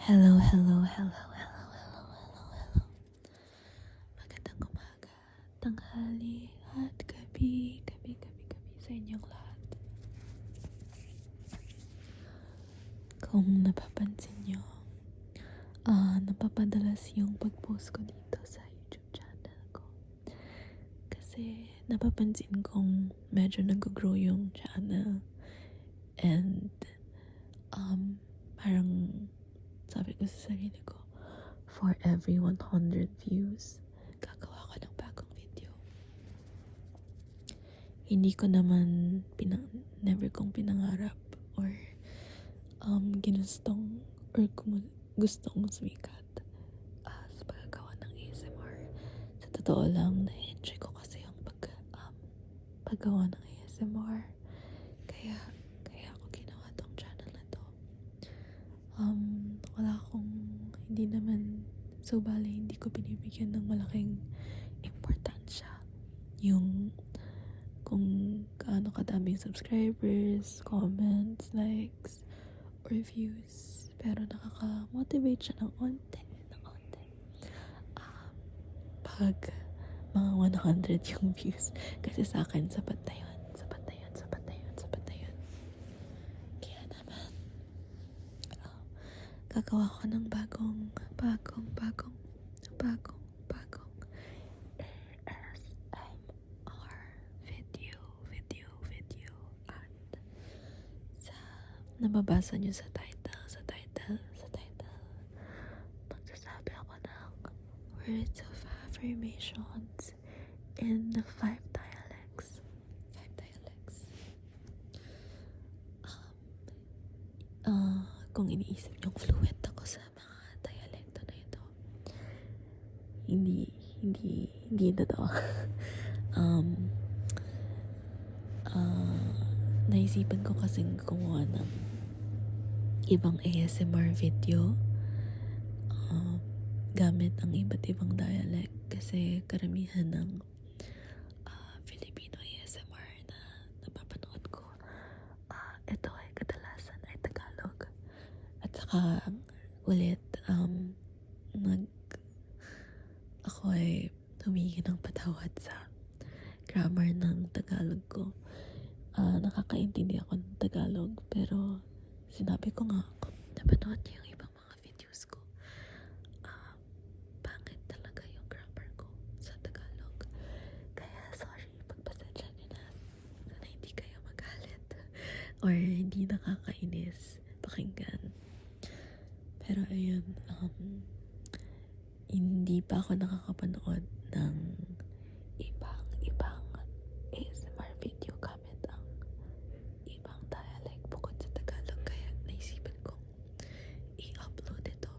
Hello, hello, hello, hello, hello, hello, hello. Magandang umaga, tanghali, at gabi sa inyong lahat. Kung napapansin nyo, napapadalas yung pag-post ko dito sa YouTube channel ko. Kasi napapansin kong medyo nag-grow yung channel. And, parang sabi ko sa sarili ko, for every 100 views, gagawa ko ng bagong video. Hindi ko naman never kong pinangarap or ginustong or gustong sumikat sa paggawa ng ASMR. Sa totoo lang, na-enjoy ko kasi yung paggawa ng ASMR. Kaya ako ginawa tong channel na to. Wala akong, hindi naman, so bale, hindi ko binibigyan ng malaking importansya yung kung gaano kadaming subscribers, comments, likes, or views. Pero nakaka-motivate siya ng onte. Pag mga 100 yung views. Kasi sa akin, sapat na yun. Kaya naman, gagawa ko ng bagong ASMR video at sa nababasa nyo sa title magsasabi ako ng words of affirmations in the 5 dialects. Kung iniisip nyo fluent ako sa mga dialekto na ito, hindi totoo. Naisipan ko kasing kumuha ng ibang ASMR video gamit ang iba't ibang dialect kasi karamihan ng Filipino ASMR na napapanood ko ito ay kadalasan ay Tagalog. At saka ulit ako ay humingi ng patawad sa grammar ng Tagalog ko. Nakakaintindi ako ng Tagalog, pero sinabi ko nga, kung napanood niyo yung ibang mga videos ko, pangit talaga yung grammar ko sa Tagalog. Kaya sorry, pagpasensya niyo na. Sana hindi kayo magalit or hindi nakakainis pakinggan. Pero ayun, hindi pa ako nakakapanood ng ibang ASMR video gamit ang ibang dialect bukod sa Tagalog, kaya naisipan kong i-upload ito.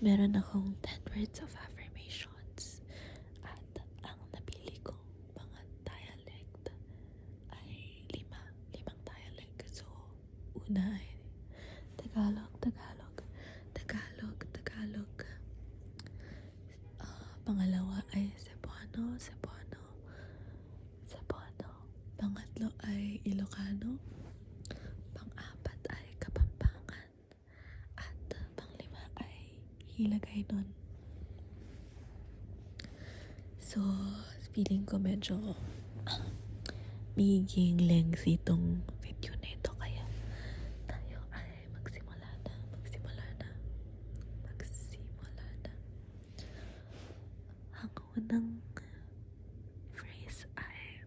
Meron akong 10 words of affirmations at ang napili kong mga dialect ay limang dialect. So, una ay Tagalog. Pangalawa ay Cebuano. Pangatlo ay Ilocano. Pang-apat ay Kapampangan. At panglima ay Hiligaynon. So, feeling ko medyo magiging lengthy itong video na ito, kaya tayo ay magsimula na. Ang unang phrase ay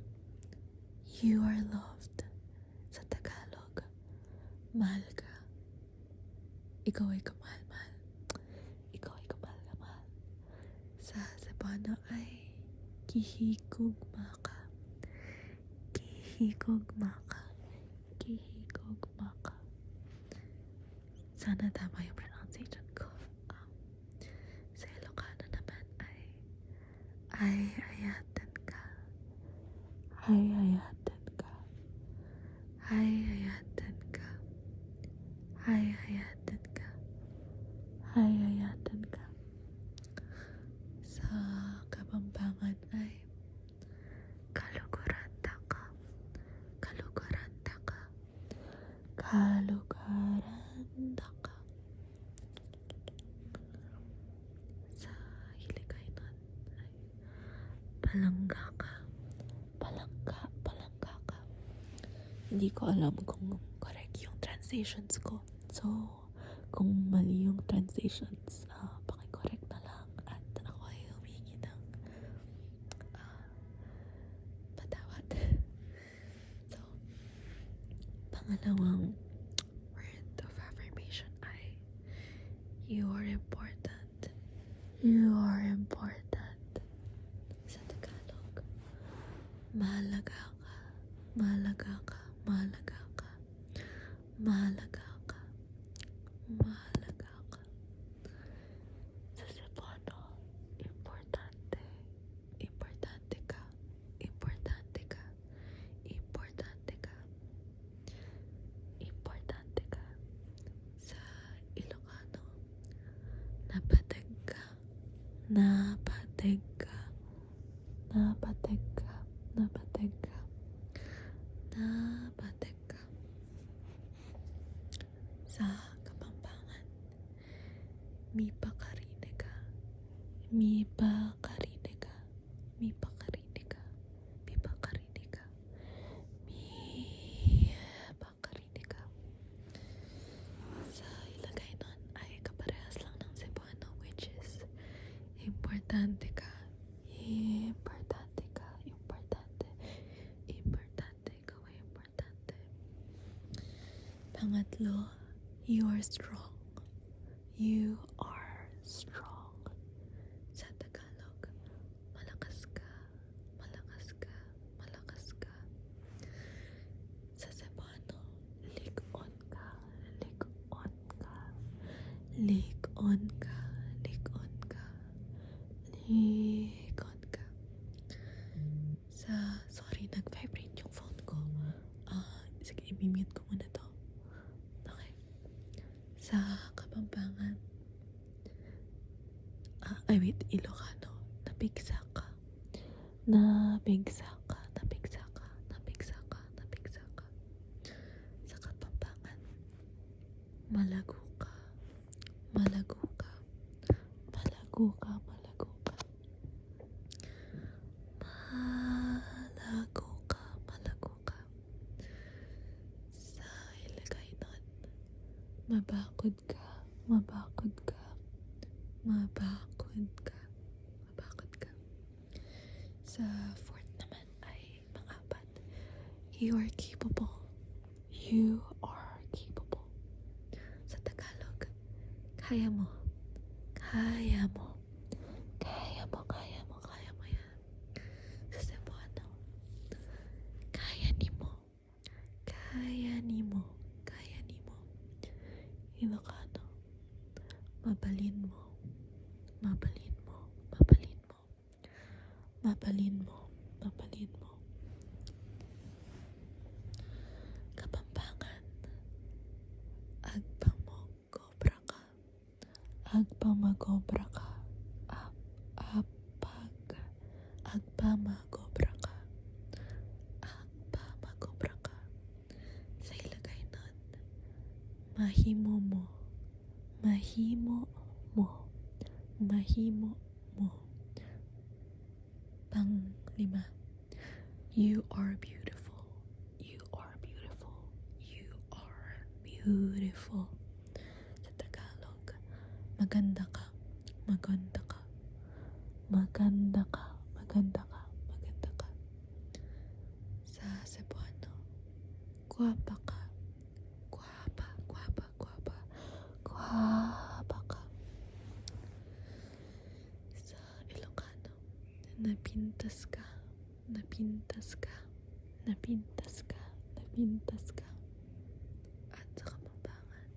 you are loved. Sa Tagalog, mahal ka. Ikaw ay kamahal-mahal. Sa Cebuano ay kihigugma ka. Sana tama yung pronunciation ko. Sa Ilocano naman ay ayatan ka. Sa Kapampangan ay kaluguranta ka. Paranda ka. Sa Hiligaynon ay palangga ka. Palangga ka. Hindi ko alam kung correct yung translations ko. So, kung mali yung translations, paki-correct na lang. At ako ay humingi ng patawad. So, pangalawang word of affirmation ay you are important. You are important. Sa Tagalog, mahalaga ka. Mahalaga ka. Mahalaga ka. Mahalaga ka. Mahalaga ka. Sa Cebuano, importante. Importante ka. Importante ka. Importante ka. Importante ka. Sa Ilocano, napateg ka. Napateg ka. Napateg ka. Napateg ka. Napateg ka. Sa Kapampangan, mipakarine ka. Mipakarine ka. Mipakarine ka. Mipakarine ka. Mipakarine ka. Sa Ilagaynon ay kaparehas lang ng Cebuano, which is importante ka. Importante ka. Importante. Importante. Ikaw ay importante. Pangatlo, you are strong. You are strong. Sa Tagalog, malakas ka. Malakas ka. Malakas ka. Sa Cebuano, lig-on ka. Lig-on ka. Lig-on ka. Lig-on ka. Lig-on ka. Sorry, nag-vibrate yung phone ko. Sige, i-mute ko muna to. Okay. Sa Kapampangan, Ilocano, napigsa ka. Napigsa ka. Napigsa ka. Napigsa ka. Napigsa ka. Sa Kapampangan, malago ka. Malago ka. Malago ka. Malago ka. Malago ka. Malago ka. Sa Hiligaynon, mabakod ka. Mabakod ka. Mabakod ka. Mabakod ka. Sa fourth naman ay pang-apat, you are capable. You are capable. Sa Tagalog, kaya mo. Kaya mo. Kaya mo. Kaya mo. Kaya mo yan. Sa Cebuano, kaya ni mo. Kaya ni mo. Kaya ni mo. Ilocano, mabalin mo. Mabalin mo. Mabalin mo. Mabalin mo. Mabalin mo. Kapampangan, agpamagobra ka. Agpamagobra ka. Agpamagobra ka. Agpamagobra ka. Sa Ilagaynon, mahimo mo. Mahimo mo. Mahimo mo. Pang-5, you are beautiful. You are beautiful. You are beautiful. Sa Tagalog, maganda ka. Maganda ka. Maganda ka. Maganda ka. Maganda ka. Sa Cebuano, guwapa ka. Guwapa. Guwapa. Guwapa. Guwapa ka. Sa Ilocano, napintas ka. Napintas ka. Napintas ka. Napintas ka. At sa Kapampangan,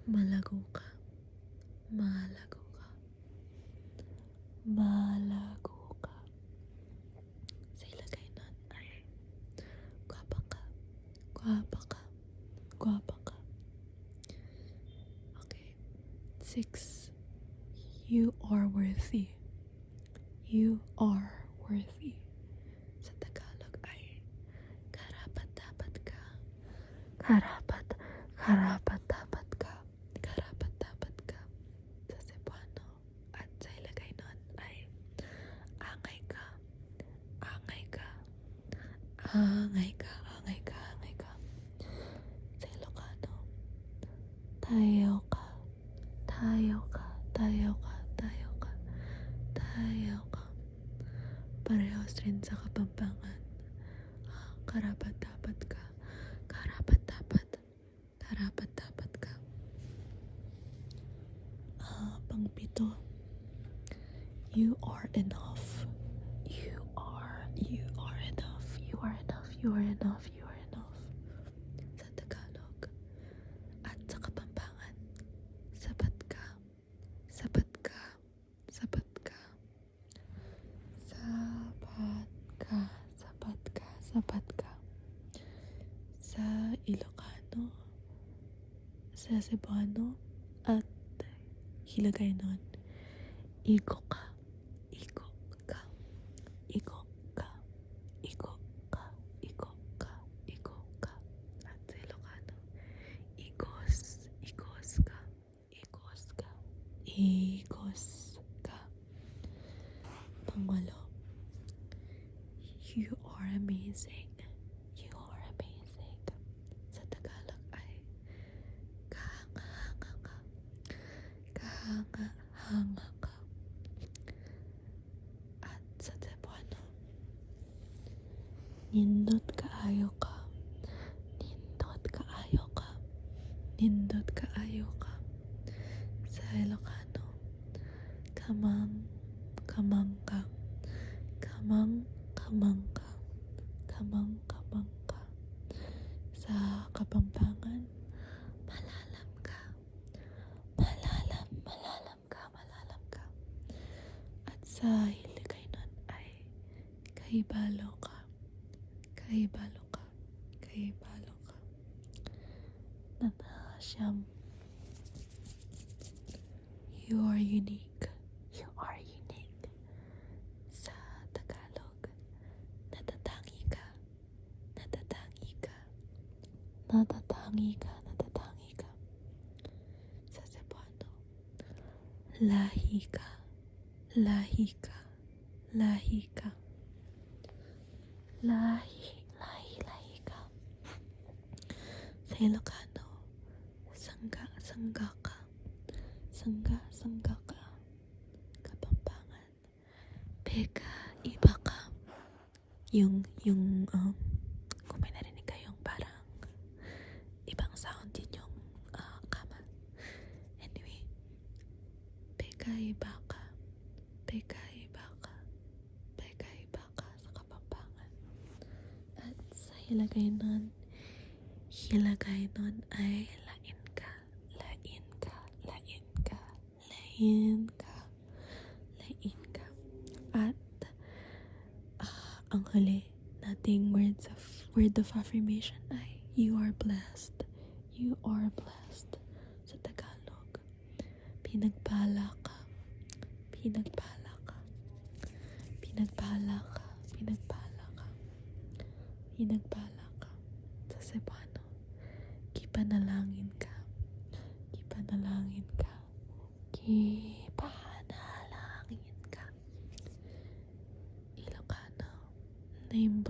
malago ka. Malago ka. Malago ka. Sa Ilagaynon ay guwapa ka. Guwapa ka. Guwapa ka. Okay. 6. You are worthy. You are worthy. Sa Tagalog ay karapat-dapat ka. Karapat-dapat karapat-dapat ka. Karapat-dapat ka. Sa Cebuano. At sa Ilocano ay angay ka. Angay ka. Angay ka. Angay ka. Angay ka. Sa Ilocano, tayo ka. Tayo ka. Tayo ka. Tayo ka. Tayo ka. Parehas rin sa Kapampangan. Karapat-dapat ka. Karapat-dapat. Karapat-dapat ka. Pangpito. You are enough. You are enough. You are enough. You are enough. You are enough. Sa Tagalog. At sa Kapampangan. Sapat ka. Sapat ka. Sapat ka. Sapat ka. Sapat ka. Sapat ka. Sa Ilocano, sa Cebuano, at Hiligaynon, igo ka. Igo ka. Igo ka. Igo ka. Igo ka. Igo ka. At sa Ilocano, igos. Igos ka. Igos ka. Igos ka. Pangwalo. You are amazing. You are amazing. Sa Tagalog ay kahanga-hanga ka. Kahanga-hanga ka. At sa Cebuano, nindot kaayo ka. Nindot kaayo ka. Nindot kaayo ka. Sa Ilocano, kamang ka. Kamang ka. Kamang ka. Sa Kapampangan, malalam ka. Malalam ka. At sa Hiligaynon ay kahibalo ka. Kahibalo ka. Kahibalo ka. Siyam. You are unique. You are unique. Sa Tagalog, natatangi ka. Natatangi ka. Natatangi ka. Natatangi ka. Sa Cebuano, lahi ka. Lahi ka. Lahi ka. Lahi ka. Sa Ilocano, sangga ka. Sangga ka. Kapampangan, peka, iba ka. Yung kung may narinig kayong parang ibang sound din yung kama. Anyway, peka, iba ka. Peka, iba ka. Peka, iba ka sa Kapampangan. At sa Hiligaynon ay lain ka. Lain ka. Lain ka. Lain ka. Lain ka. At ang huli nating word of affirmation ay you are blessed. You are blessed. Sa Tagalog, pinagpala ka. Pinagpala ka. Pinagpala ka. Pinagpala ka. Pinagpala ka. Sa Cebuano, kipanalangin ka. Kipanalangin ka. Kipanalangin ka. Ilocano, naimbag